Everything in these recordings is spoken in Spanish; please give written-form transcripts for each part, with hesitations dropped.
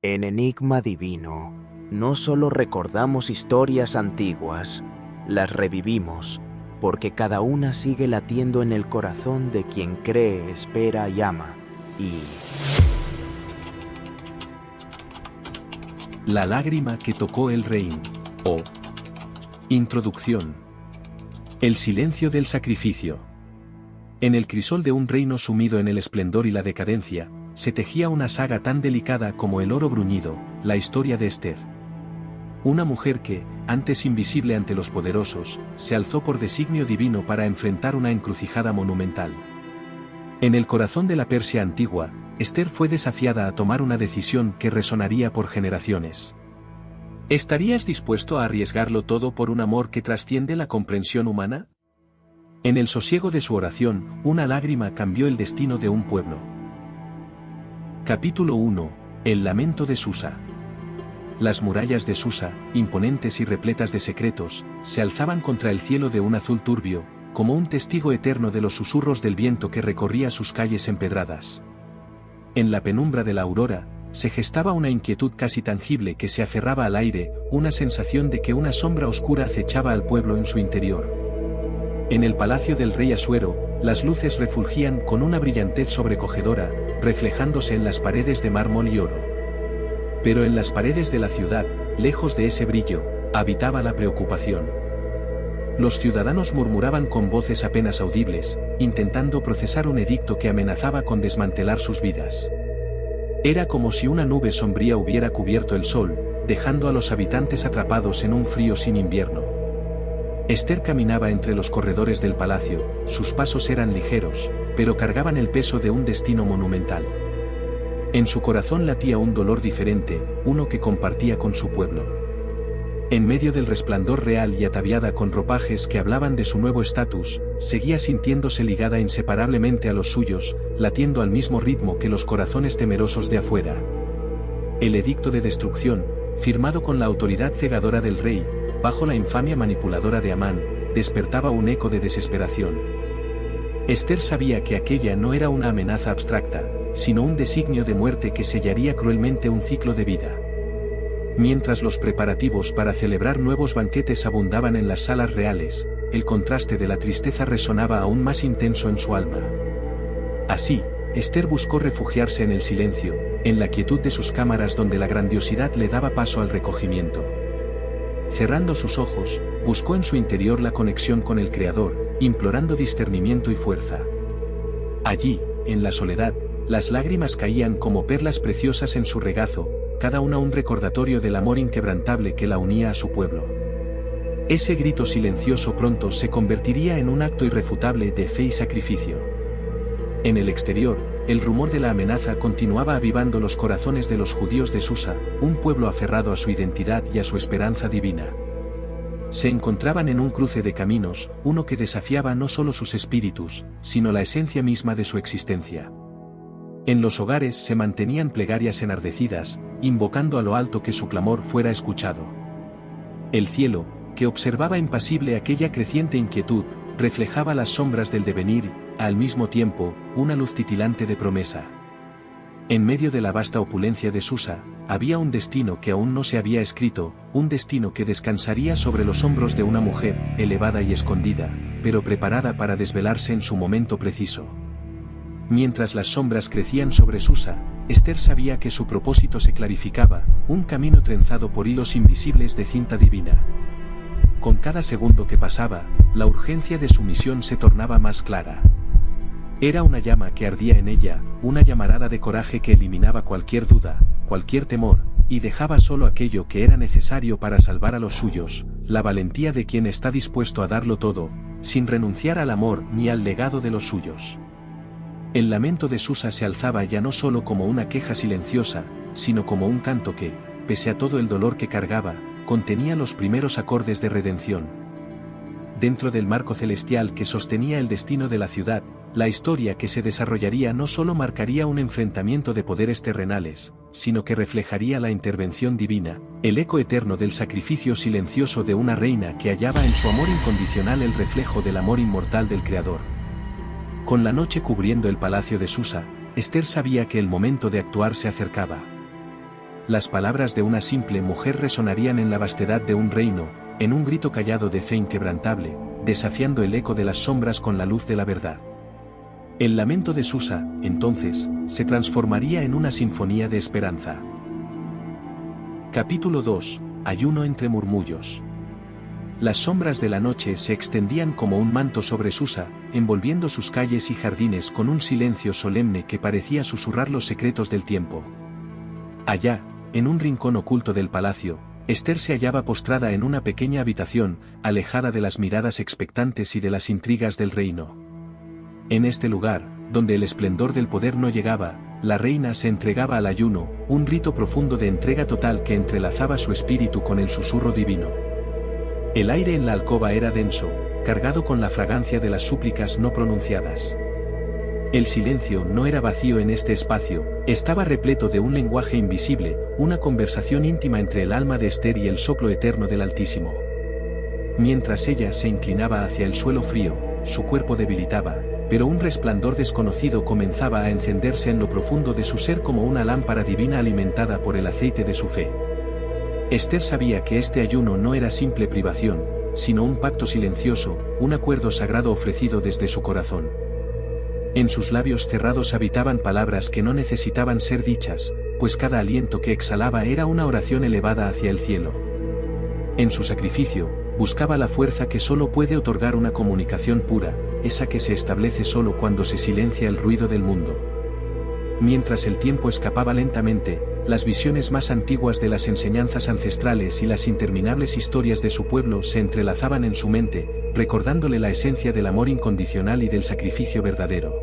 En Enigma Divino, no solo recordamos historias antiguas, las revivimos, porque cada una sigue latiendo en el corazón de quien cree, espera y ama. Y... La lágrima que tocó el reino. O. Introducción. El silencio del sacrificio. En el crisol de un reino sumido en el esplendor y la decadencia, se tejía una saga tan delicada como el oro bruñido, la historia de Esther. Una mujer que, antes invisible ante los poderosos, se alzó por designio divino para enfrentar una encrucijada monumental. En el corazón de la Persia antigua, Esther fue desafiada a tomar una decisión que resonaría por generaciones. ¿Estarías dispuesto a arriesgarlo todo por un amor que trasciende la comprensión humana? En el sosiego de su oración, una lágrima cambió el destino de un pueblo. Capítulo 1. El lamento de Susa. Las murallas de Susa, imponentes y repletas de secretos, se alzaban contra el cielo de un azul turbio, como un testigo eterno de los susurros del viento que recorría sus calles empedradas. En la penumbra de la aurora, se gestaba una inquietud casi tangible que se aferraba al aire, una sensación de que una sombra oscura acechaba al pueblo en su interior. En el palacio del rey Asuero, las luces refulgían con una brillantez sobrecogedora, reflejándose en las paredes de mármol y oro. Pero en las paredes de la ciudad, lejos de ese brillo, habitaba la preocupación. Los ciudadanos murmuraban con voces apenas audibles, intentando procesar un edicto que amenazaba con desmantelar sus vidas. Era como si una nube sombría hubiera cubierto el sol, dejando a los habitantes atrapados en un frío sin invierno. Esther caminaba entre los corredores del palacio, sus pasos eran ligeros, pero cargaban el peso de un destino monumental. En su corazón latía un dolor diferente, uno que compartía con su pueblo. En medio del resplandor real y ataviada con ropajes que hablaban de su nuevo estatus, seguía sintiéndose ligada inseparablemente a los suyos, latiendo al mismo ritmo que los corazones temerosos de afuera. El edicto de destrucción, firmado con la autoridad cegadora del rey, bajo la infamia manipuladora de Amán, despertaba un eco de desesperación. Esther sabía que aquella no era una amenaza abstracta, sino un designio de muerte que sellaría cruelmente un ciclo de vida. Mientras los preparativos para celebrar nuevos banquetes abundaban en las salas reales, el contraste de la tristeza resonaba aún más intenso en su alma. Así, Esther buscó refugiarse en el silencio, en la quietud de sus cámaras donde la grandiosidad le daba paso al recogimiento. Cerrando sus ojos, buscó en su interior la conexión con el Creador, implorando discernimiento y fuerza. Allí, en la soledad, las lágrimas caían como perlas preciosas en su regazo, cada una un recordatorio del amor inquebrantable que la unía a su pueblo. Ese grito silencioso pronto se convertiría en un acto irrefutable de fe y sacrificio. En el exterior, el rumor de la amenaza continuaba avivando los corazones de los judíos de Susa, un pueblo aferrado a su identidad y a su esperanza divina. Se encontraban en un cruce de caminos, uno que desafiaba no solo sus espíritus, sino la esencia misma de su existencia. En los hogares se mantenían plegarias enardecidas, invocando a lo alto que su clamor fuera escuchado. El cielo, que observaba impasible aquella creciente inquietud, reflejaba las sombras del devenir, al mismo tiempo, una luz titilante de promesa. En medio de la vasta opulencia de Susa, había un destino que aún no se había escrito, un destino que descansaría sobre los hombros de una mujer, elevada y escondida, pero preparada para desvelarse en su momento preciso. Mientras las sombras crecían sobre Susa, Esther sabía que su propósito se clarificaba, un camino trenzado por hilos invisibles de cinta divina. Con cada segundo que pasaba, la urgencia de su misión se tornaba más clara. Era una llama que ardía en ella, una llamarada de coraje que eliminaba cualquier duda, cualquier temor, y dejaba solo aquello que era necesario para salvar a los suyos, la valentía de quien está dispuesto a darlo todo, sin renunciar al amor ni al legado de los suyos. El lamento de Susa se alzaba ya no solo como una queja silenciosa, sino como un canto que, pese a todo el dolor que cargaba, contenía los primeros acordes de redención. Dentro del marco celestial que sostenía el destino de la ciudad, la historia que se desarrollaría no solo marcaría un enfrentamiento de poderes terrenales, sino que reflejaría la intervención divina, el eco eterno del sacrificio silencioso de una reina que hallaba en su amor incondicional el reflejo del amor inmortal del Creador. Con la noche cubriendo el palacio de Susa, Esther sabía que el momento de actuar se acercaba. las palabras de una simple mujer resonarían en la vastedad de un reino, en un grito callado de fe inquebrantable, desafiando el eco de las sombras con la luz de la verdad. El lamento de Susa, entonces, se transformaría en una sinfonía de esperanza. Capítulo 2. Ayuno entre murmullos. Las sombras de la noche se extendían como un manto sobre Susa, envolviendo sus calles y jardines con un silencio solemne que parecía susurrar los secretos del tiempo. Allá, en un rincón oculto del palacio, Esther se hallaba postrada en una pequeña habitación, alejada de las miradas expectantes y de las intrigas del reino. En este lugar, donde el esplendor del poder no llegaba, la reina se entregaba al ayuno, un rito profundo de entrega total que entrelazaba su espíritu con el susurro divino. El aire en la alcoba era denso, cargado con la fragancia de las súplicas no pronunciadas. El silencio no era vacío en este espacio, estaba repleto de un lenguaje invisible, una conversación íntima entre el alma de Esther y el soplo eterno del Altísimo. Mientras ella se inclinaba hacia el suelo frío, su cuerpo debilitaba, pero un resplandor desconocido comenzaba a encenderse en lo profundo de su ser como una lámpara divina alimentada por el aceite de su fe. Esther sabía que este ayuno no era simple privación, sino un pacto silencioso, un acuerdo sagrado ofrecido desde su corazón. En sus labios cerrados habitaban palabras que no necesitaban ser dichas, pues cada aliento que exhalaba era una oración elevada hacia el cielo. En su sacrificio, buscaba la fuerza que solo puede otorgar una comunicación pura, esa que se establece solo cuando se silencia el ruido del mundo. Mientras el tiempo escapaba lentamente, las visiones más antiguas de las enseñanzas ancestrales y las interminables historias de su pueblo se entrelazaban en su mente, recordándole la esencia del amor incondicional y del sacrificio verdadero.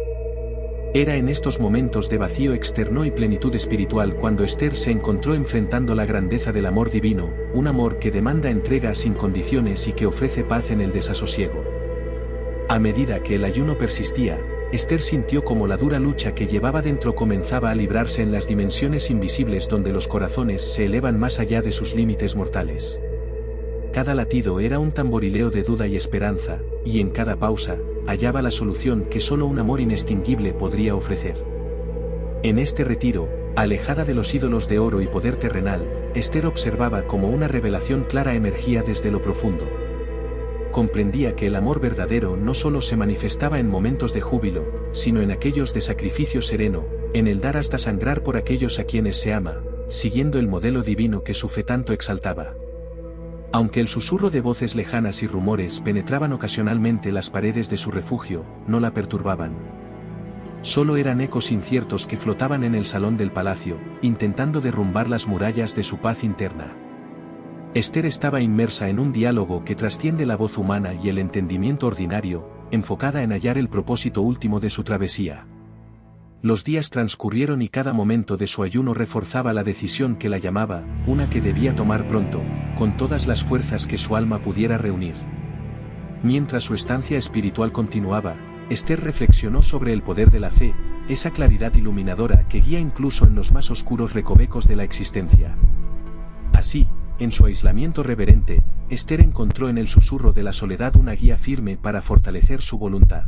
Era en estos momentos de vacío externo y plenitud espiritual cuando Esther se encontró enfrentando la grandeza del amor divino, un amor que demanda entrega sin condiciones y que ofrece paz en el desasosiego. A medida que el ayuno persistía, Esther sintió como la dura lucha que llevaba dentro comenzaba a librarse en las dimensiones invisibles donde los corazones se elevan más allá de sus límites mortales. Cada latido era un tamborileo de duda y esperanza, y en cada pausa, hallaba la solución que solo un amor inextinguible podría ofrecer. En este retiro, alejada de los ídolos de oro y poder terrenal, Esther observaba como una revelación clara emergía desde lo profundo. Comprendía que el amor verdadero no solo se manifestaba en momentos de júbilo, sino en aquellos de sacrificio sereno, en el dar hasta sangrar por aquellos a quienes se ama, siguiendo el modelo divino que su fe tanto exaltaba. Aunque el susurro de voces lejanas y rumores penetraban ocasionalmente las paredes de su refugio, no la perturbaban. Solo eran ecos inciertos que flotaban en el salón del palacio, intentando derrumbar las murallas de su paz interna. Esther estaba inmersa en un diálogo que trasciende la voz humana y el entendimiento ordinario, enfocada en hallar el propósito último de su travesía. Los días transcurrieron y cada momento de su ayuno reforzaba la decisión que la llamaba, una que debía tomar pronto, con todas las fuerzas que su alma pudiera reunir. Mientras su estancia espiritual continuaba, Esther reflexionó sobre el poder de la fe, esa claridad iluminadora que guía incluso en los más oscuros recovecos de la existencia. Así, en su aislamiento reverente, Esther encontró en el susurro de la soledad una guía firme para fortalecer su voluntad.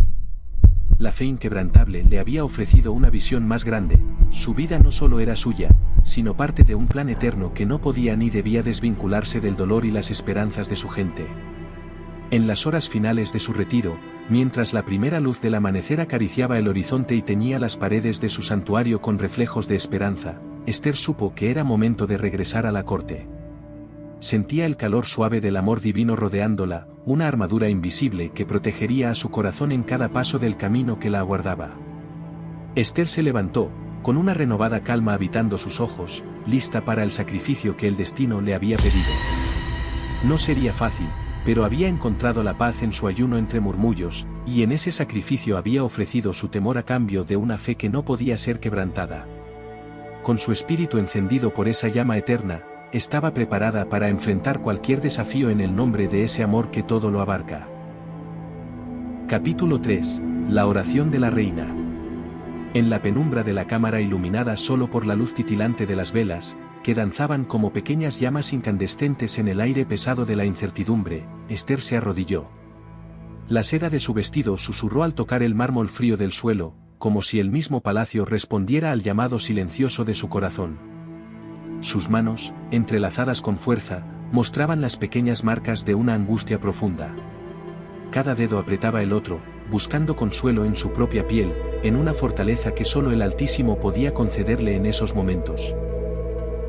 La fe inquebrantable le había ofrecido una visión más grande, su vida no solo era suya, sino parte de un plan eterno que no podía ni debía desvincularse del dolor y las esperanzas de su gente. En las horas finales de su retiro, mientras la primera luz del amanecer acariciaba el horizonte y teñía las paredes de su santuario con reflejos de esperanza, Esther supo que era momento de regresar a la corte. Sentía el calor suave del amor divino rodeándola, una armadura invisible que protegería a su corazón en cada paso del camino que la aguardaba. Esther se levantó, con una renovada calma habitando sus ojos, lista para el sacrificio que el destino le había pedido. No sería fácil, pero había encontrado la paz en su ayuno entre murmullos, y en ese sacrificio había ofrecido su temor a cambio de una fe que no podía ser quebrantada. Con su espíritu encendido por esa llama eterna, estaba preparada para enfrentar cualquier desafío en el nombre de ese amor que todo lo abarca. Capítulo 3. La oración de la reina. En la penumbra de la cámara iluminada solo por la luz titilante de las velas, que danzaban como pequeñas llamas incandescentes en el aire pesado de la incertidumbre, Esther se arrodilló. La seda de su vestido susurró al tocar el mármol frío del suelo, como si el mismo palacio respondiera al llamado silencioso de su corazón. Sus manos, entrelazadas con fuerza, mostraban las pequeñas marcas de una angustia profunda. Cada dedo apretaba el otro, buscando consuelo en su propia piel, en una fortaleza que solo el Altísimo podía concederle en esos momentos.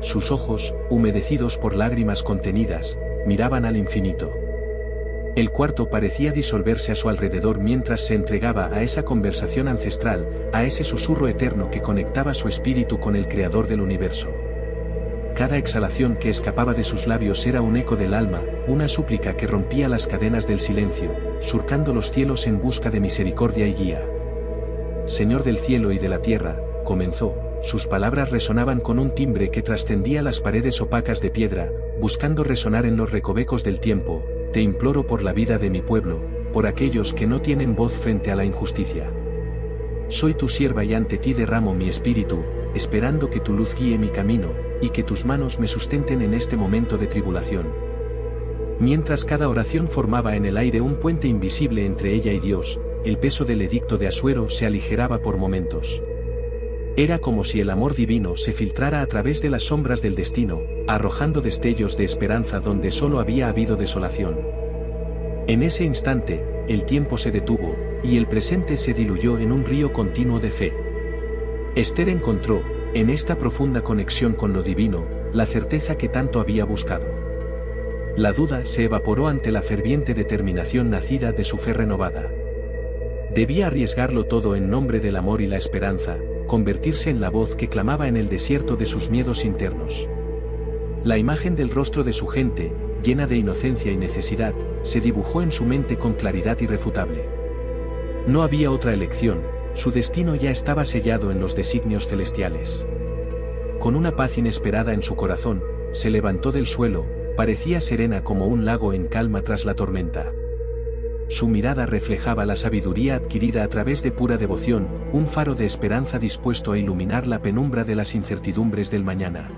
Sus ojos, humedecidos por lágrimas contenidas, miraban al infinito. El cuarto parecía disolverse a su alrededor mientras se entregaba a esa conversación ancestral, a ese susurro eterno que conectaba su espíritu con el Creador del universo. Cada exhalación que escapaba de sus labios era un eco del alma, una súplica que rompía las cadenas del silencio, surcando los cielos en busca de misericordia y guía. Señor del cielo y de la tierra, comenzó, sus palabras resonaban con un timbre que trascendía las paredes opacas de piedra, buscando resonar en los recovecos del tiempo. Te imploro por la vida de mi pueblo, por aquellos que no tienen voz frente a la injusticia. Soy tu sierva y ante ti derramo mi espíritu, esperando que tu luz guíe mi camino, y que tus manos me sustenten en este momento de tribulación. Mientras cada oración formaba en el aire un puente invisible entre ella y Dios, el peso del edicto de Asuero se aligeraba por momentos. Era como si el amor divino se filtrara a través de las sombras del destino, arrojando destellos de esperanza donde solo había habido desolación. En ese instante, el tiempo se detuvo, y el presente se diluyó en un río continuo de fe. Esther encontró, en esta profunda conexión con lo divino, la certeza que tanto había buscado. La duda se evaporó ante la ferviente determinación nacida de su fe renovada. Debía arriesgarlo todo en nombre del amor y la esperanza, convertirse en la voz que clamaba en el desierto de sus miedos internos. La imagen del rostro de su gente, llena de inocencia y necesidad, se dibujó en su mente con claridad irrefutable. No había otra elección, su destino ya estaba sellado en los designios celestiales. Con una paz inesperada en su corazón, se levantó del suelo, parecía serena como un lago en calma tras la tormenta. Su mirada reflejaba la sabiduría adquirida a través de pura devoción, un faro de esperanza dispuesto a iluminar la penumbra de las incertidumbres del mañana.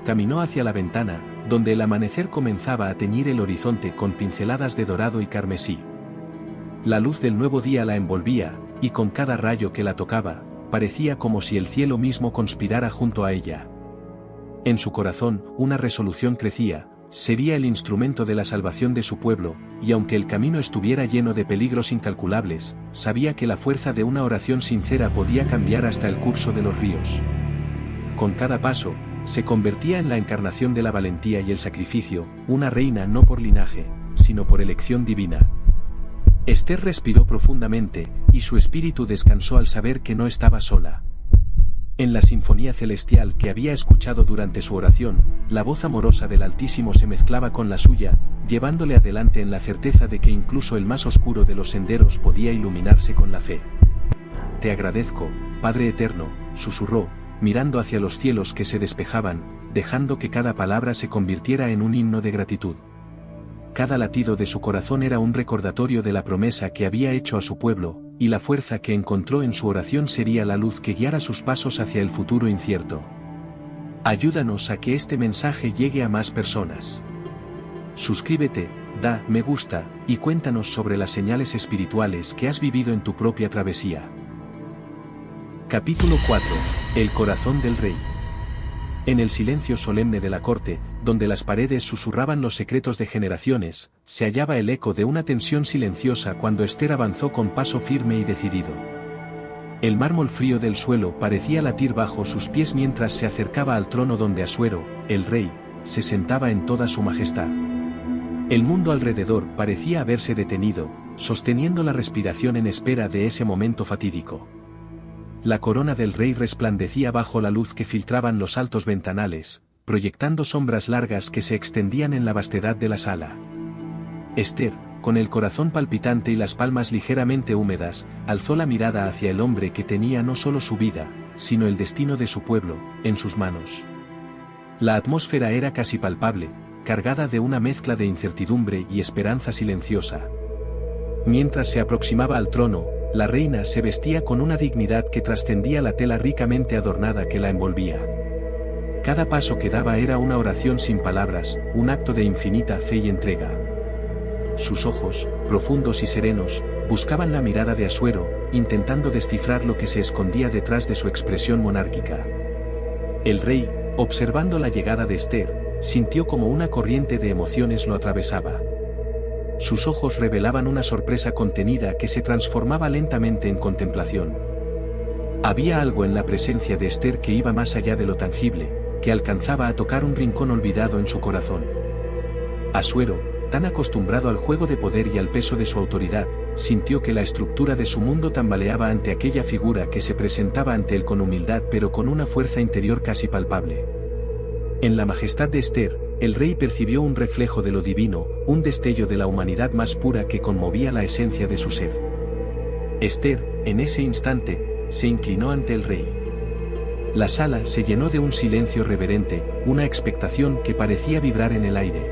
Caminó hacia la ventana, donde el amanecer comenzaba a teñir el horizonte con pinceladas de dorado y carmesí. La luz del nuevo día la envolvía, y con cada rayo que la tocaba, parecía como si el cielo mismo conspirara junto a ella. En su corazón, una resolución crecía: sería el instrumento de la salvación de su pueblo, y aunque el camino estuviera lleno de peligros incalculables, sabía que la fuerza de una oración sincera podía cambiar hasta el curso de los ríos. Con cada paso, se convertía en la encarnación de la valentía y el sacrificio, una reina no por linaje, sino por elección divina. Esther respiró profundamente, y su espíritu descansó al saber que no estaba sola. En la sinfonía celestial que había escuchado durante su oración, la voz amorosa del Altísimo se mezclaba con la suya, llevándole adelante en la certeza de que incluso el más oscuro de los senderos podía iluminarse con la fe. Te agradezco, Padre Eterno, susurró, mirando hacia los cielos que se despejaban, dejando que cada palabra se convirtiera en un himno de gratitud. Cada latido de su corazón era un recordatorio de la promesa que había hecho a su pueblo, y la fuerza que encontró en su oración sería la luz que guiara sus pasos hacia el futuro incierto. Ayúdanos a que este mensaje llegue a más personas. Suscríbete, da me gusta, y cuéntanos sobre las señales espirituales que has vivido en tu propia travesía. Capítulo 4. El corazón del rey. En el silencio solemne de la corte, donde las paredes susurraban los secretos de generaciones, se hallaba el eco de una tensión silenciosa cuando Esther avanzó con paso firme y decidido. El mármol frío del suelo parecía latir bajo sus pies mientras se acercaba al trono donde Asuero, el rey, se sentaba en toda su majestad. El mundo alrededor parecía haberse detenido, sosteniendo la respiración en espera de ese momento fatídico. La corona del rey resplandecía bajo la luz que filtraban los altos ventanales, proyectando sombras largas que se extendían en la vastedad de la sala. Esther, con el corazón palpitante y las palmas ligeramente húmedas, alzó la mirada hacia el hombre que tenía no solo su vida, sino el destino de su pueblo, en sus manos. La atmósfera era casi palpable, cargada de una mezcla de incertidumbre y esperanza silenciosa. Mientras se aproximaba al trono, la reina se vestía con una dignidad que trascendía la tela ricamente adornada que la envolvía. Cada paso que daba era una oración sin palabras, un acto de infinita fe y entrega. Sus ojos, profundos y serenos, buscaban la mirada de Asuero, intentando descifrar lo que se escondía detrás de su expresión monárquica. El rey, Observando la llegada de Esther, sintió como una corriente de emociones lo atravesaba. Sus ojos revelaban una sorpresa contenida que se transformaba lentamente en contemplación. Había algo en la presencia de Esther que iba más allá de lo tangible, que alcanzaba a tocar un rincón olvidado en su corazón. Asuero, tan acostumbrado al juego de poder y al peso de su autoridad, sintió que la estructura de su mundo tambaleaba ante aquella figura que se presentaba ante él con humildad pero con una fuerza interior casi palpable. En la majestad de Esther, el rey percibió un reflejo de lo divino, un destello de la humanidad más pura que conmovía la esencia de su ser. Esther, en ese instante, se inclinó ante el rey. La sala se llenó de un silencio reverente, una expectación que parecía vibrar en el aire.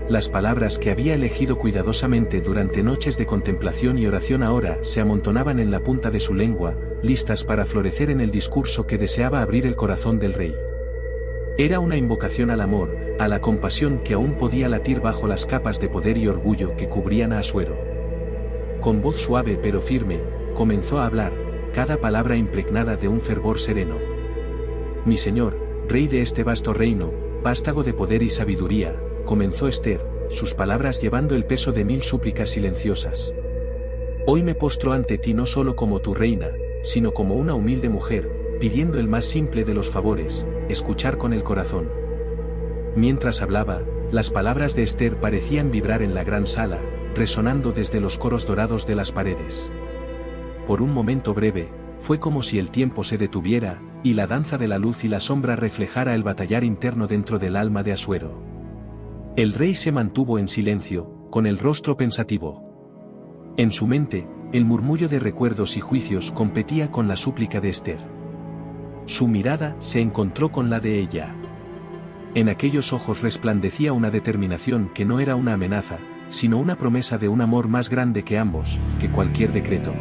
Las palabras que había elegido cuidadosamente durante noches de contemplación y oración ahora se amontonaban en la punta de su lengua, listas para florecer en el discurso que deseaba abrir el corazón del rey. Era una invocación al amor, a la compasión que aún podía latir bajo las capas de poder y orgullo que cubrían a Asuero. Con voz suave pero firme, comenzó a hablar, cada palabra impregnada de un fervor sereno. «Mi señor, rey de este vasto reino, vástago de poder y sabiduría», comenzó Esther, sus palabras llevando el peso de 1000 súplicas silenciosas. «Hoy me postro ante ti no solo como tu reina, sino como una humilde mujer, pidiendo el más simple de los favores, escuchar con el corazón». Mientras hablaba, las palabras de Esther parecían vibrar en la gran sala, resonando desde los coros dorados de las paredes. Por un momento breve, fue como si el tiempo se detuviera, y la danza de la luz y la sombra reflejara el batallar interno dentro del alma de Asuero. El rey se mantuvo en silencio, con el rostro pensativo. En su mente, el murmullo de recuerdos y juicios competía con la súplica de Esther. Su mirada se encontró con la de ella. En aquellos ojos resplandecía una determinación que no era una amenaza, sino una promesa de un amor más grande que ambos, que cualquier decreto.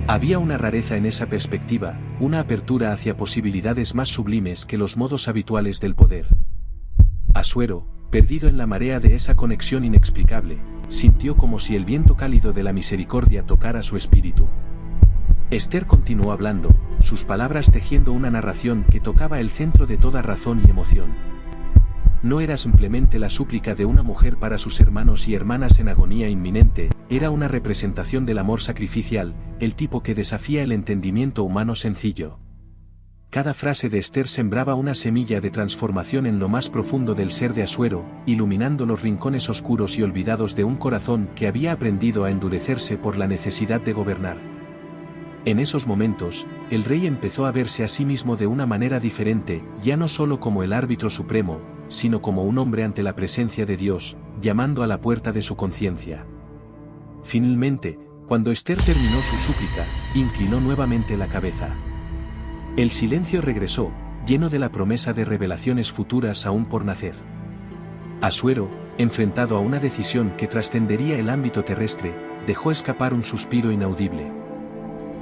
Había una rareza en esa perspectiva, una apertura hacia posibilidades más sublimes que los modos habituales del poder. Asuero, perdido en la marea de esa conexión inexplicable, sintió como si el viento cálido de la misericordia tocara su espíritu. Esther continuó hablando, sus palabras tejiendo una narración que tocaba el centro de toda razón y emoción. No era simplemente la súplica de una mujer para sus hermanos y hermanas en agonía inminente, era una representación del amor sacrificial, el tipo que desafía el entendimiento humano sencillo. Cada frase de Esther sembraba una semilla de transformación en lo más profundo del ser de Asuero, iluminando los rincones oscuros y olvidados de un corazón que había aprendido a endurecerse por la necesidad de gobernar. En esos momentos, el rey empezó a verse a sí mismo de una manera diferente, ya no solo como el árbitro supremo, sino como un hombre ante la presencia de Dios, llamando a la puerta de su conciencia. Finalmente, cuando Esther terminó su súplica, inclinó nuevamente la cabeza. El silencio regresó, lleno de la promesa de revelaciones futuras aún por nacer. Asuero, enfrentado a una decisión que trascendería el ámbito terrestre, dejó escapar un suspiro inaudible.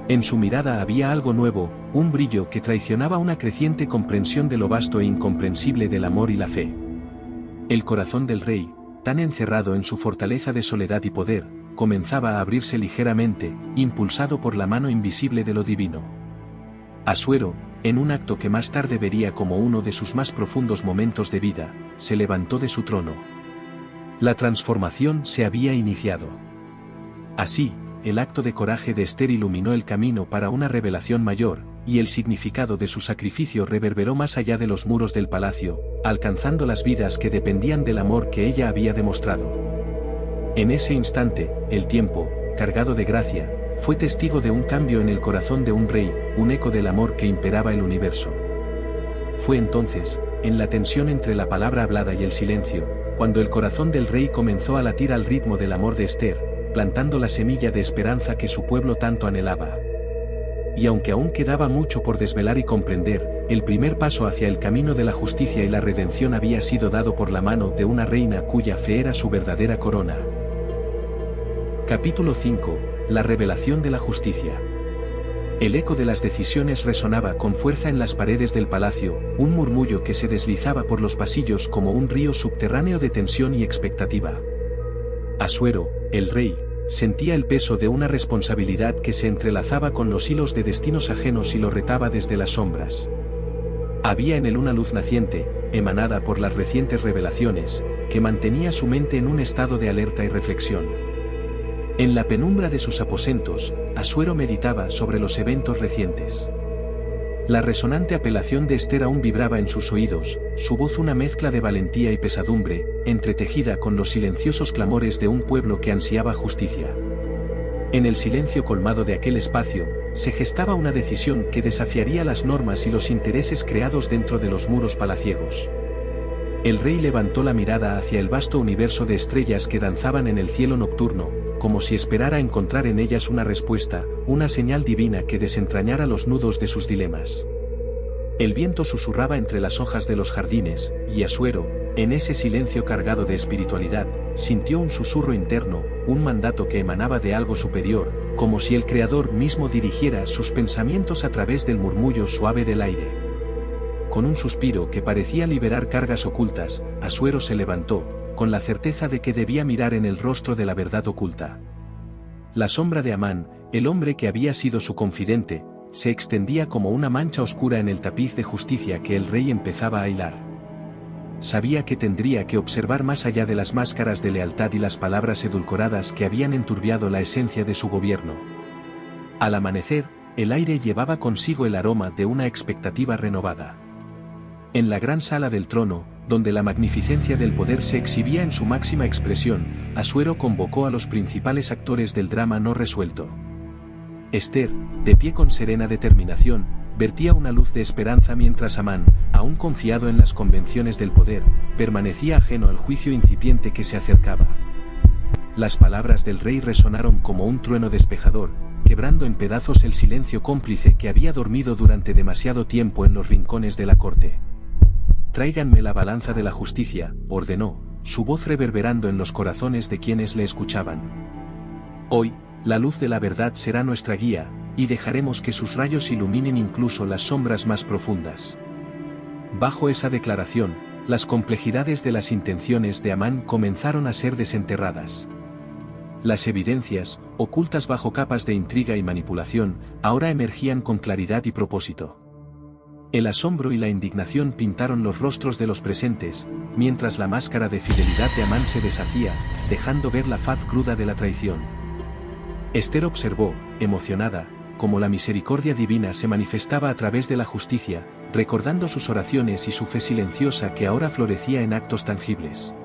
En su mirada había algo nuevo, un brillo que traicionaba una creciente comprensión de lo vasto e incomprensible del amor y la fe. El corazón del rey, tan encerrado en su fortaleza de soledad y poder, comenzaba a abrirse ligeramente, impulsado por la mano invisible de lo divino. Asuero, en un acto que más tarde vería como uno de sus más profundos momentos de vida, se levantó de su trono. La transformación se había iniciado. Así, el acto de coraje de Esther iluminó el camino para una revelación mayor, y el significado de su sacrificio reverberó más allá de los muros del palacio, alcanzando las vidas que dependían del amor que ella había demostrado. En ese instante, el tiempo, cargado de gracia, fue testigo de un cambio en el corazón de un rey, un eco del amor que imperaba el universo. Fue entonces, en la tensión entre la palabra hablada y el silencio, cuando el corazón del rey comenzó a latir al ritmo del amor de Esther, plantando la semilla de esperanza que su pueblo tanto anhelaba. Y aunque aún quedaba mucho por desvelar y comprender, el primer paso hacia el camino de la justicia y la redención había sido dado por la mano de una reina cuya fe era su verdadera corona. Capítulo 5. La revelación de la justicia. El eco de las decisiones resonaba con fuerza en las paredes del palacio, un murmullo que se deslizaba por los pasillos como un río subterráneo de tensión y expectativa. Asuero, el rey, sentía el peso de una responsabilidad que se entrelazaba con los hilos de destinos ajenos y lo retaba desde las sombras. Había en él una luz naciente, emanada por las recientes revelaciones, que mantenía su mente en un estado de alerta y reflexión. En la penumbra de sus aposentos, Asuero meditaba sobre los eventos recientes. La resonante apelación de Esther aún vibraba en sus oídos, su voz una mezcla de valentía y pesadumbre, entretejida con los silenciosos clamores de un pueblo que ansiaba justicia. En el silencio colmado de aquel espacio, se gestaba una decisión que desafiaría las normas y los intereses creados dentro de los muros palaciegos. El rey levantó la mirada hacia el vasto universo de estrellas que danzaban en el cielo nocturno, como si esperara encontrar en ellas una respuesta, una señal divina que desentrañara los nudos de sus dilemas. El viento susurraba entre las hojas de los jardines, y Asuero, en ese silencio cargado de espiritualidad, sintió un susurro interno, un mandato que emanaba de algo superior, como si el Creador mismo dirigiera sus pensamientos a través del murmullo suave del aire. Con un suspiro que parecía liberar cargas ocultas, Asuero se levantó, con la certeza de que debía mirar en el rostro de la verdad oculta. La sombra de Amán, el hombre que había sido su confidente, se extendía como una mancha oscura en el tapiz de justicia que el rey empezaba a hilar. Sabía que tendría que observar más allá de las máscaras de lealtad y las palabras edulcoradas que habían enturbiado la esencia de su gobierno. Al amanecer, el aire llevaba consigo el aroma de una expectativa renovada. En la gran sala del trono, donde la magnificencia del poder se exhibía en su máxima expresión, Asuero convocó a los principales actores del drama no resuelto. Esther, de pie con serena determinación, vertía una luz de esperanza mientras Amán, aún confiado en las convenciones del poder, permanecía ajeno al juicio incipiente que se acercaba. Las palabras del rey resonaron como un trueno despejador, quebrando en pedazos el silencio cómplice que había dormido durante demasiado tiempo en los rincones de la corte. «Tráiganme la balanza de la justicia», ordenó, su voz reverberando en los corazones de quienes le escuchaban. «Hoy, la luz de la verdad será nuestra guía, y dejaremos que sus rayos iluminen incluso las sombras más profundas». Bajo esa declaración, las complejidades de las intenciones de Amán comenzaron a ser desenterradas. Las evidencias, ocultas bajo capas de intriga y manipulación, ahora emergían con claridad y propósito. El asombro y la indignación pintaron los rostros de los presentes, mientras la máscara de fidelidad de Amán se deshacía, dejando ver la faz cruda de la traición. Esther observó, emocionada, cómo la misericordia divina se manifestaba a través de la justicia, recordando sus oraciones y su fe silenciosa que ahora florecía en actos tangibles.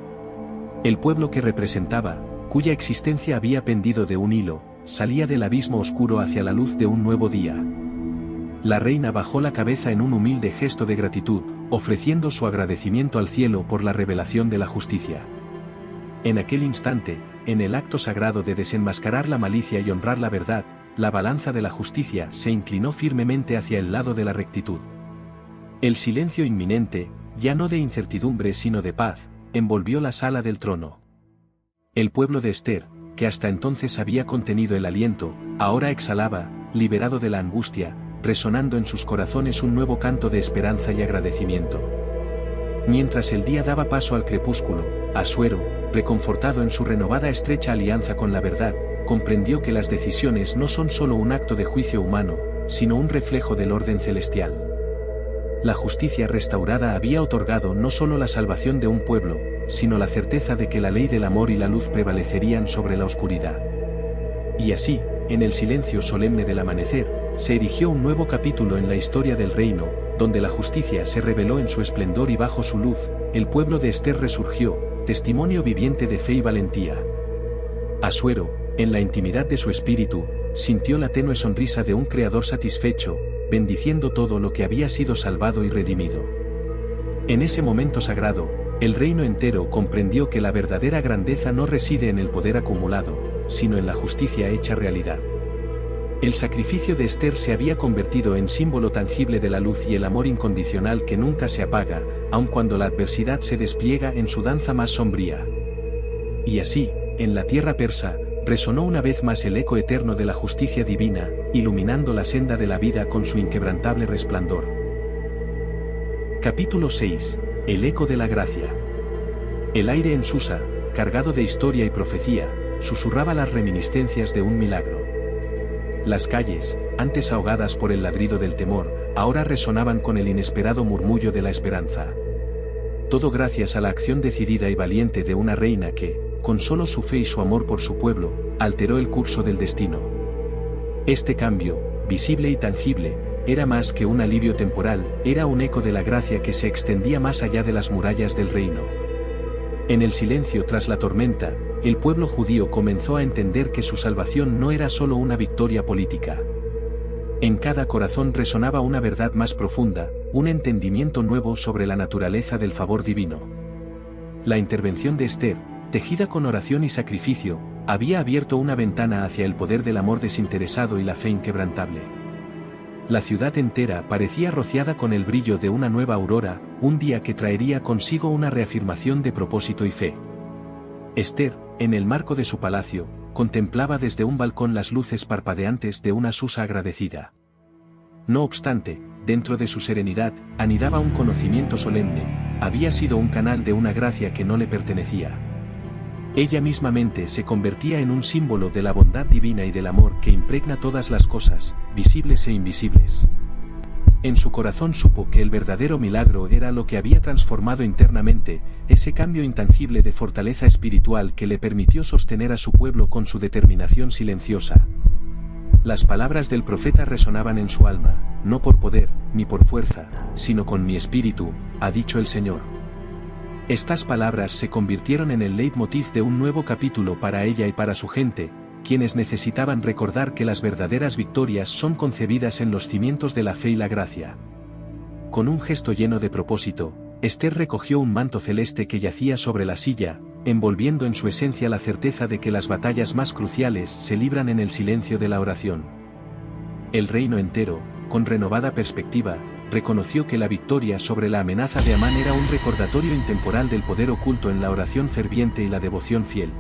El pueblo que representaba, cuya existencia había pendido de un hilo, salía del abismo oscuro hacia la luz de un nuevo día. La reina bajó la cabeza en un humilde gesto de gratitud, ofreciendo su agradecimiento al cielo por la revelación de la justicia. En aquel instante, en el acto sagrado de desenmascarar la malicia y honrar la verdad, la balanza de la justicia se inclinó firmemente hacia el lado de la rectitud. El silencio inminente, ya no de incertidumbre sino de paz, envolvió la sala del trono. El pueblo de Esther, que hasta entonces había contenido el aliento, ahora exhalaba, liberado de la angustia, resonando en sus corazones un nuevo canto de esperanza y agradecimiento. Mientras el día daba paso al crepúsculo, Asuero, reconfortado en su renovada estrecha alianza con la verdad, comprendió que las decisiones no son solo un acto de juicio humano, sino un reflejo del orden celestial. La justicia restaurada había otorgado no solo la salvación de un pueblo, sino la certeza de que la ley del amor y la luz prevalecerían sobre la oscuridad. Y así, en el silencio solemne del amanecer, se erigió un nuevo capítulo en la historia del reino, donde la justicia se reveló en su esplendor y bajo su luz, el pueblo de Esther resurgió, testimonio viviente de fe y valentía. Asuero, en la intimidad de su espíritu, sintió la tenue sonrisa de un creador satisfecho, bendiciendo todo lo que había sido salvado y redimido. En ese momento sagrado, el reino entero comprendió que la verdadera grandeza no reside en el poder acumulado, sino en la justicia hecha realidad. El sacrificio de Esther se había convertido en símbolo tangible de la luz y el amor incondicional que nunca se apaga, aun cuando la adversidad se despliega en su danza más sombría. Y así, en la tierra persa, resonó una vez más el eco eterno de la justicia divina, iluminando la senda de la vida con su inquebrantable resplandor. Capítulo 6. El eco de la gracia. El aire en Susa, cargado de historia y profecía, susurraba las reminiscencias de un milagro. Las calles, antes ahogadas por el ladrido del temor, ahora resonaban con el inesperado murmullo de la esperanza. Todo gracias a la acción decidida y valiente de una reina que, con solo su fe y su amor por su pueblo, alteró el curso del destino. Este cambio, visible y tangible, era más que un alivio temporal, era un eco de la gracia que se extendía más allá de las murallas del reino. En el silencio tras la tormenta, el pueblo judío comenzó a entender que su salvación no era solo una victoria política. En cada corazón resonaba una verdad más profunda, un entendimiento nuevo sobre la naturaleza del favor divino. La intervención de Esther, tejida con oración y sacrificio, había abierto una ventana hacia el poder del amor desinteresado y la fe inquebrantable. La ciudad entera parecía rociada con el brillo de una nueva aurora, un día que traería consigo una reafirmación de propósito y fe. Esther, en el marco de su palacio, contemplaba desde un balcón las luces parpadeantes de una Susa agradecida. No obstante, dentro de su serenidad, anidaba un conocimiento solemne, había sido un canal de una gracia que no le pertenecía. Ella mismamente se convertía en un símbolo de la bondad divina y del amor que impregna todas las cosas, visibles e invisibles. En su corazón supo que el verdadero milagro era lo que había transformado internamente, ese cambio intangible de fortaleza espiritual que le permitió sostener a su pueblo con su determinación silenciosa. Las palabras del profeta resonaban en su alma, no por poder, ni por fuerza, sino con mi espíritu, ha dicho el Señor. Estas palabras se convirtieron en el leitmotiv de un nuevo capítulo para ella y para su gente, quienes necesitaban recordar que las verdaderas victorias son concebidas en los cimientos de la fe y la gracia. Con un gesto lleno de propósito, Esther recogió un manto celeste que yacía sobre la silla, envolviendo en su esencia la certeza de que las batallas más cruciales se libran en el silencio de la oración. El reino entero, con renovada perspectiva, reconoció que la victoria sobre la amenaza de Amán era un recordatorio intemporal del poder oculto en la oración ferviente y la devoción fiel.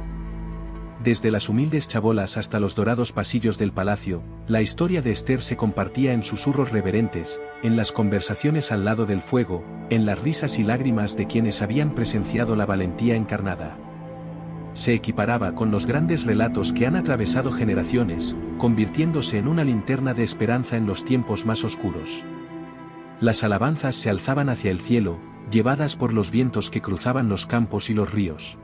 Desde las humildes chabolas hasta los dorados pasillos del palacio, la historia de Esther se compartía en susurros reverentes, en las conversaciones al lado del fuego, en las risas y lágrimas de quienes habían presenciado la valentía encarnada. Se equiparaba con los grandes relatos que han atravesado generaciones, convirtiéndose en una linterna de esperanza en los tiempos más oscuros. Las alabanzas se alzaban hacia el cielo, llevadas por los vientos que cruzaban los campos y los ríos.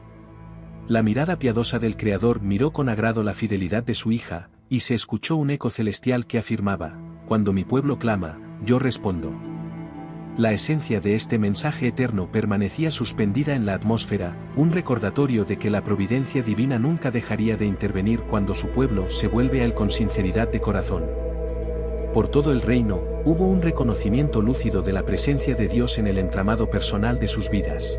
La mirada piadosa del Creador miró con agrado la fidelidad de su hija, y se escuchó un eco celestial que afirmaba, cuando mi pueblo clama, yo respondo. La esencia de este mensaje eterno permanecía suspendida en la atmósfera, un recordatorio de que la providencia divina nunca dejaría de intervenir cuando su pueblo se vuelve a él con sinceridad de corazón. Por todo el reino, hubo un reconocimiento lúcido de la presencia de Dios en el entramado personal de sus vidas.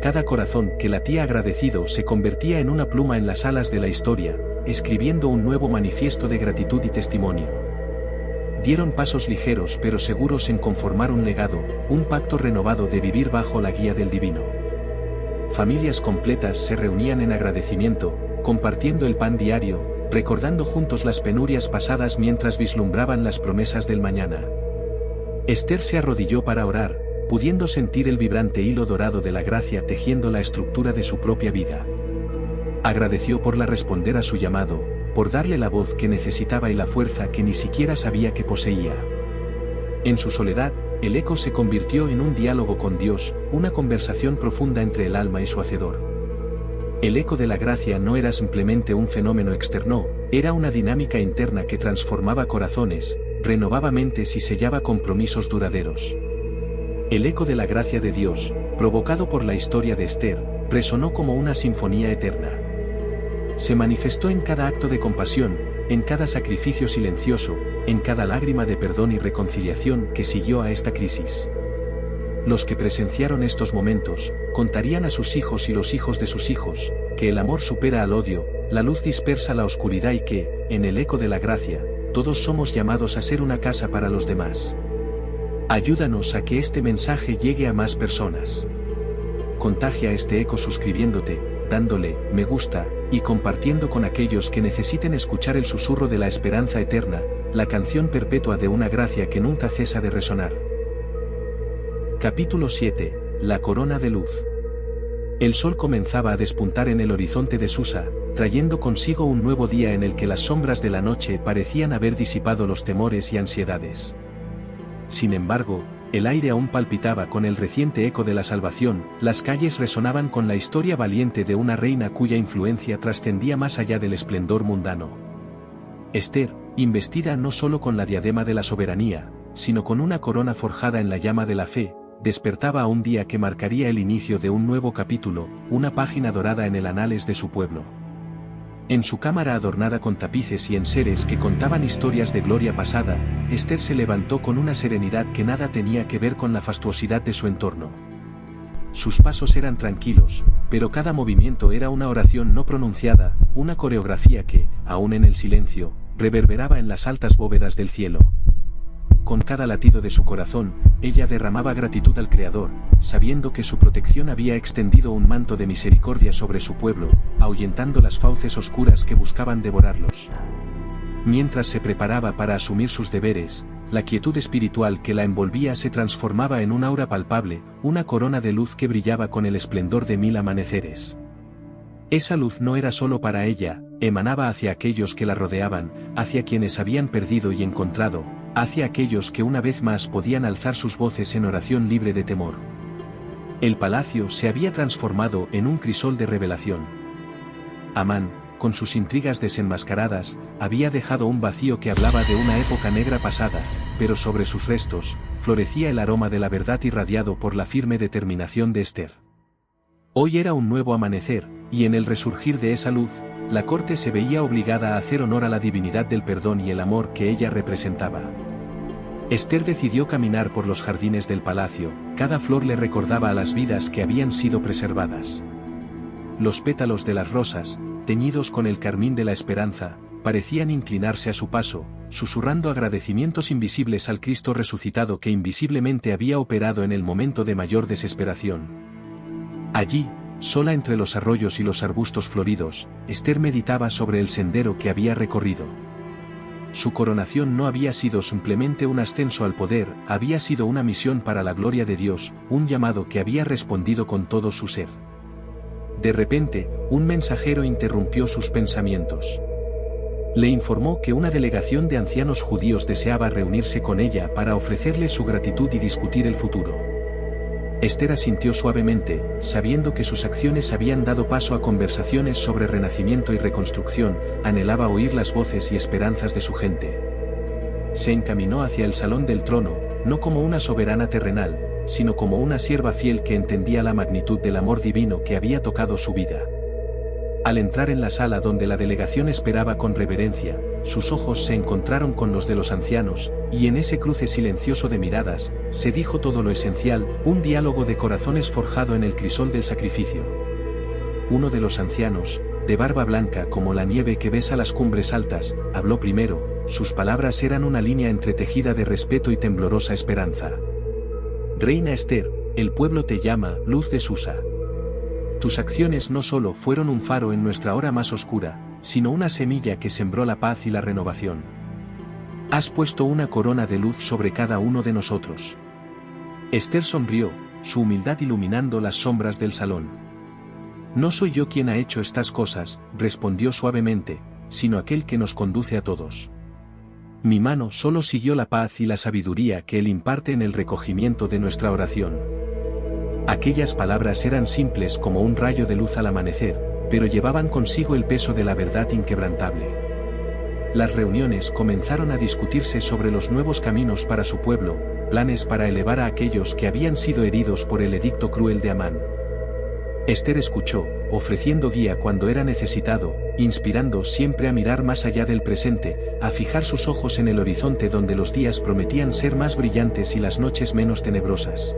Cada corazón que latía agradecido se convertía en una pluma en las alas de la historia, escribiendo un nuevo manifiesto de gratitud y testimonio. Dieron pasos ligeros pero seguros en conformar un legado, un pacto renovado de vivir bajo la guía del divino. Familias completas se reunían en agradecimiento, compartiendo el pan diario, recordando juntos las penurias pasadas mientras vislumbraban las promesas del mañana. Esther se arrodilló para orar, pudiendo sentir el vibrante hilo dorado de la gracia tejiendo la estructura de su propia vida. Agradeció por responder a su llamado, por darle la voz que necesitaba y la fuerza que ni siquiera sabía que poseía. En su soledad, el eco se convirtió en un diálogo con Dios, una conversación profunda entre el alma y su Hacedor. El eco de la gracia no era simplemente un fenómeno externo, era una dinámica interna que transformaba corazones, renovaba mentes y sellaba compromisos duraderos. El eco de la gracia de Dios, provocado por la historia de Esther, resonó como una sinfonía eterna. Se manifestó en cada acto de compasión, en cada sacrificio silencioso, en cada lágrima de perdón y reconciliación que siguió a esta crisis. Los que presenciaron estos momentos, contarían a sus hijos y los hijos de sus hijos, que el amor supera al odio, la luz dispersa la oscuridad y que, en el eco de la gracia, todos somos llamados a ser una casa para los demás. Ayúdanos a que este mensaje llegue a más personas. Contagia este eco suscribiéndote, dándole me gusta, y compartiendo con aquellos que necesiten escuchar el susurro de la esperanza eterna, la canción perpetua de una gracia que nunca cesa de resonar. Capítulo 7. La corona de luz. El sol comenzaba a despuntar en el horizonte de Susa, trayendo consigo un nuevo día en el que las sombras de la noche parecían haber disipado los temores y ansiedades. Sin embargo, el aire aún palpitaba con el reciente eco de la salvación, las calles resonaban con la historia valiente de una reina cuya influencia trascendía más allá del esplendor mundano. Ester, investida no solo con la diadema de la soberanía, sino con una corona forjada en la llama de la fe, despertaba a un día que marcaría el inicio de un nuevo capítulo, una página dorada en el anales de su pueblo. En su cámara adornada con tapices y enseres que contaban historias de gloria pasada, Ester se levantó con una serenidad que nada tenía que ver con la fastuosidad de su entorno. Sus pasos eran tranquilos, pero cada movimiento era una oración no pronunciada, una coreografía que, aún en el silencio, reverberaba en las altas bóvedas del cielo. Con cada latido de su corazón, ella derramaba gratitud al Creador, sabiendo que su protección había extendido un manto de misericordia sobre su pueblo, ahuyentando las fauces oscuras que buscaban devorarlos. Mientras se preparaba para asumir sus deberes, la quietud espiritual que la envolvía se transformaba en un aura palpable, una corona de luz que brillaba con el esplendor de 1000 amaneceres. Esa luz no era solo para ella, emanaba hacia aquellos que la rodeaban, hacia quienes habían perdido y encontrado, hacia aquellos que una vez más podían alzar sus voces en oración libre de temor. El palacio se había transformado en un crisol de revelación. Amán, con sus intrigas desenmascaradas, había dejado un vacío que hablaba de una época negra pasada, pero sobre sus restos, florecía el aroma de la verdad irradiado por la firme determinación de Ester. Hoy era un nuevo amanecer, y en el resurgir de esa luz, la corte se veía obligada a hacer honor a la divinidad del perdón y el amor que ella representaba. Ester decidió caminar por los jardines del palacio, cada flor le recordaba a las vidas que habían sido preservadas. Los pétalos de las rosas, teñidos con el carmín de la esperanza, parecían inclinarse a su paso, susurrando agradecimientos invisibles al Cristo resucitado que invisiblemente había operado en el momento de mayor desesperación. Allí, sola entre los arroyos y los arbustos floridos, Ester meditaba sobre el sendero que había recorrido. Su coronación no había sido simplemente un ascenso al poder, había sido una misión para la gloria de Dios, un llamado que había respondido con todo su ser. De repente, un mensajero interrumpió sus pensamientos. Le informó que una delegación de ancianos judíos deseaba reunirse con ella para ofrecerle su gratitud y discutir el futuro. Ester asintió suavemente, sabiendo que sus acciones habían dado paso a conversaciones sobre renacimiento y reconstrucción, anhelaba oír las voces y esperanzas de su gente. Se encaminó hacia el salón del trono, no como una soberana terrenal, sino como una sierva fiel que entendía la magnitud del amor divino que había tocado su vida. Al entrar en la sala donde la delegación esperaba con reverencia, sus ojos se encontraron con los de los ancianos, y en ese cruce silencioso de miradas, se dijo todo lo esencial, un diálogo de corazones forjado en el crisol del sacrificio. Uno de los ancianos, de barba blanca como la nieve que besa las cumbres altas, habló primero, sus palabras eran una línea entretejida de respeto y temblorosa esperanza. Reina Ester, el pueblo te llama, luz de Susa. Tus acciones no solo fueron un faro en nuestra hora más oscura, sino una semilla que sembró la paz y la renovación. Has puesto una corona de luz sobre cada uno de nosotros. Ester sonrió, su humildad iluminando las sombras del salón. No soy yo quien ha hecho estas cosas, respondió suavemente, sino aquel que nos conduce a todos. Mi mano solo siguió la paz y la sabiduría que él imparte en el recogimiento de nuestra oración. Aquellas palabras eran simples como un rayo de luz al amanecer, pero llevaban consigo el peso de la verdad inquebrantable. Las reuniones comenzaron a discutirse sobre los nuevos caminos para su pueblo, planes para elevar a aquellos que habían sido heridos por el edicto cruel de Amán. Ester escuchó, ofreciendo guía cuando era necesitado, inspirando siempre a mirar más allá del presente, a fijar sus ojos en el horizonte donde los días prometían ser más brillantes y las noches menos tenebrosas.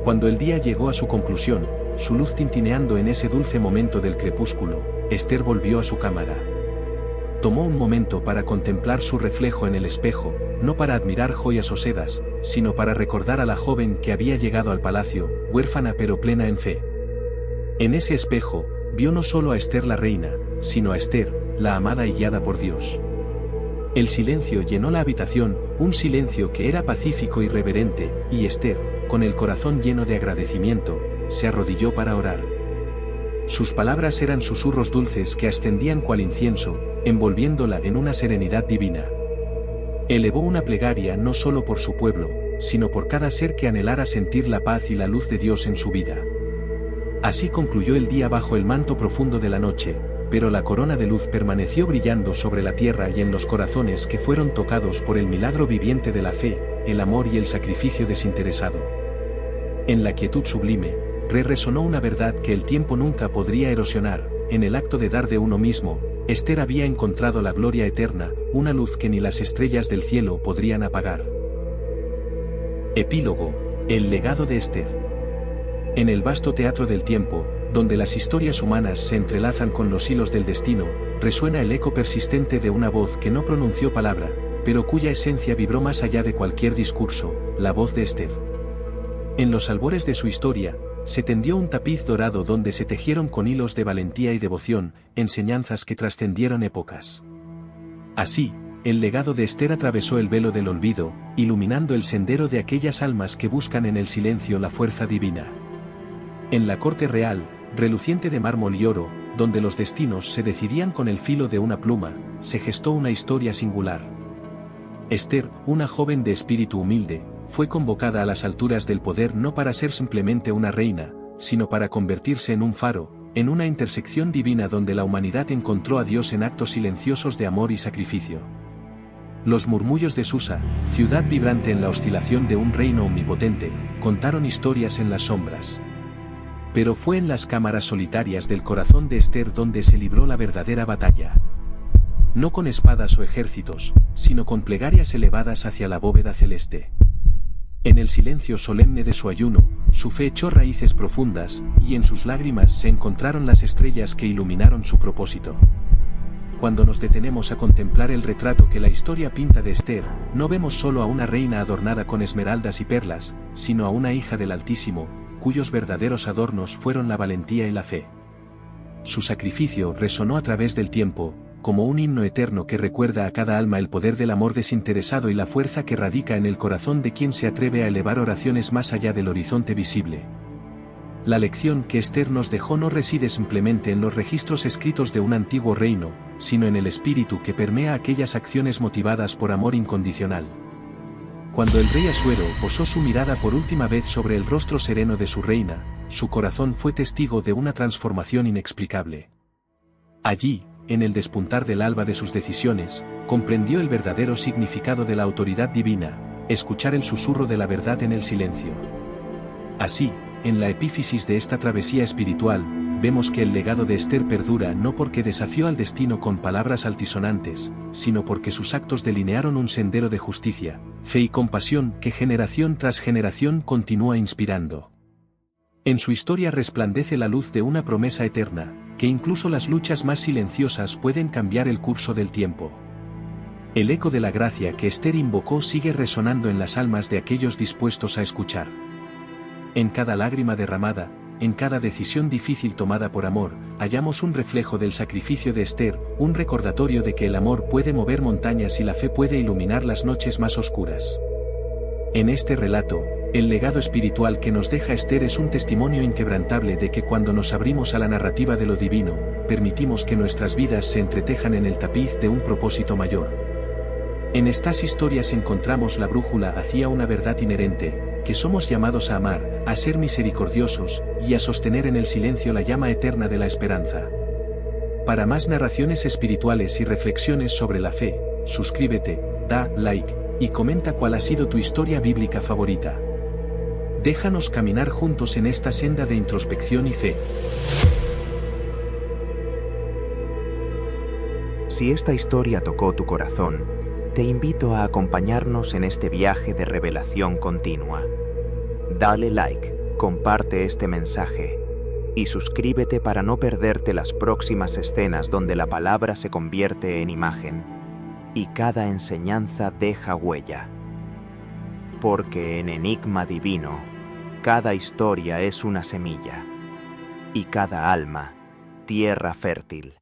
Cuando el día llegó a su conclusión, su luz tintineando en ese dulce momento del crepúsculo, Ester volvió a su cámara. Tomó un momento para contemplar su reflejo en el espejo, no para admirar joyas o sedas, sino para recordar a la joven que había llegado al palacio, huérfana pero plena en fe. En ese espejo, vio no solo a Ester la reina, sino a Ester, la amada y guiada por Dios. El silencio llenó la habitación, un silencio que era pacífico y reverente, y Ester, con el corazón lleno de agradecimiento, se arrodilló para orar. Sus palabras eran susurros dulces que ascendían cual incienso, envolviéndola en una serenidad divina. Elevó una plegaria no solo por su pueblo, sino por cada ser que anhelara sentir la paz y la luz de Dios en su vida. Así concluyó el día bajo el manto profundo de la noche, pero la corona de luz permaneció brillando sobre la tierra y en los corazones que fueron tocados por el milagro viviente de la fe, el amor y el sacrificio desinteresado. En la quietud sublime, resonó una verdad que el tiempo nunca podría erosionar: en el acto de dar de uno mismo, Esther había encontrado la gloria eterna, una luz que ni las estrellas del cielo podrían apagar. Epílogo: el legado de Esther. En el vasto teatro del tiempo, donde las historias humanas se entrelazan con los hilos del destino, resuena el eco persistente de una voz que no pronunció palabra, pero cuya esencia vibró más allá de cualquier discurso: la voz de Esther. En los albores de su historia, se tendió un tapiz dorado donde se tejieron con hilos de valentía y devoción, enseñanzas que trascendieron épocas. Así, el legado de Esther atravesó el velo del olvido, iluminando el sendero de aquellas almas que buscan en el silencio la fuerza divina. En la corte real, reluciente de mármol y oro, donde los destinos se decidían con el filo de una pluma, se gestó una historia singular. Esther, una joven de espíritu humilde, fue convocada a las alturas del poder no para ser simplemente una reina, sino para convertirse en un faro, en una intersección divina donde la humanidad encontró a Dios en actos silenciosos de amor y sacrificio. Los murmullos de Susa, ciudad vibrante en la oscilación de un reino omnipotente, contaron historias en las sombras. Pero fue en las cámaras solitarias del corazón de Esther donde se libró la verdadera batalla. No con espadas o ejércitos, sino con plegarias elevadas hacia la bóveda celeste. En el silencio solemne de su ayuno, su fe echó raíces profundas, y en sus lágrimas se encontraron las estrellas que iluminaron su propósito. Cuando nos detenemos a contemplar el retrato que la historia pinta de Esther, no vemos solo a una reina adornada con esmeraldas y perlas, sino a una hija del Altísimo, cuyos verdaderos adornos fueron la valentía y la fe. Su sacrificio resonó a través del tiempo, como un himno eterno que recuerda a cada alma el poder del amor desinteresado y la fuerza que radica en el corazón de quien se atreve a elevar oraciones más allá del horizonte visible. La lección que Esther nos dejó no reside simplemente en los registros escritos de un antiguo reino, sino en el espíritu que permea aquellas acciones motivadas por amor incondicional. Cuando el rey Asuero posó su mirada por última vez sobre el rostro sereno de su reina, su corazón fue testigo de una transformación inexplicable. Allí, en el despuntar del alba de sus decisiones, comprendió el verdadero significado de la autoridad divina: escuchar el susurro de la verdad en el silencio. Así, en la epífisis de esta travesía espiritual, vemos que el legado de Esther perdura no porque desafió al destino con palabras altisonantes, sino porque sus actos delinearon un sendero de justicia, fe y compasión que generación tras generación continúa inspirando. En su historia resplandece la luz de una promesa eterna, que incluso las luchas más silenciosas pueden cambiar el curso del tiempo. El eco de la gracia que Esther invocó sigue resonando en las almas de aquellos dispuestos a escuchar. En cada lágrima derramada, en cada decisión difícil tomada por amor, hallamos un reflejo del sacrificio de Esther, un recordatorio de que el amor puede mover montañas y la fe puede iluminar las noches más oscuras. En este relato, el legado espiritual que nos deja Esther es un testimonio inquebrantable de que cuando nos abrimos a la narrativa de lo divino, permitimos que nuestras vidas se entretejan en el tapiz de un propósito mayor. En estas historias encontramos la brújula hacia una verdad inherente, que somos llamados a amar, a ser misericordiosos, y a sostener en el silencio la llama eterna de la esperanza. Para más narraciones espirituales y reflexiones sobre la fe, suscríbete, da like, y comenta cuál ha sido tu historia bíblica favorita. Déjanos caminar juntos en esta senda de introspección y fe. Si esta historia tocó tu corazón, te invito a acompañarnos en este viaje de revelación continua. Dale like, comparte este mensaje y suscríbete para no perderte las próximas escenas donde la palabra se convierte en imagen y cada enseñanza deja huella. Porque en Enigma Divino, cada historia es una semilla y cada alma, tierra fértil.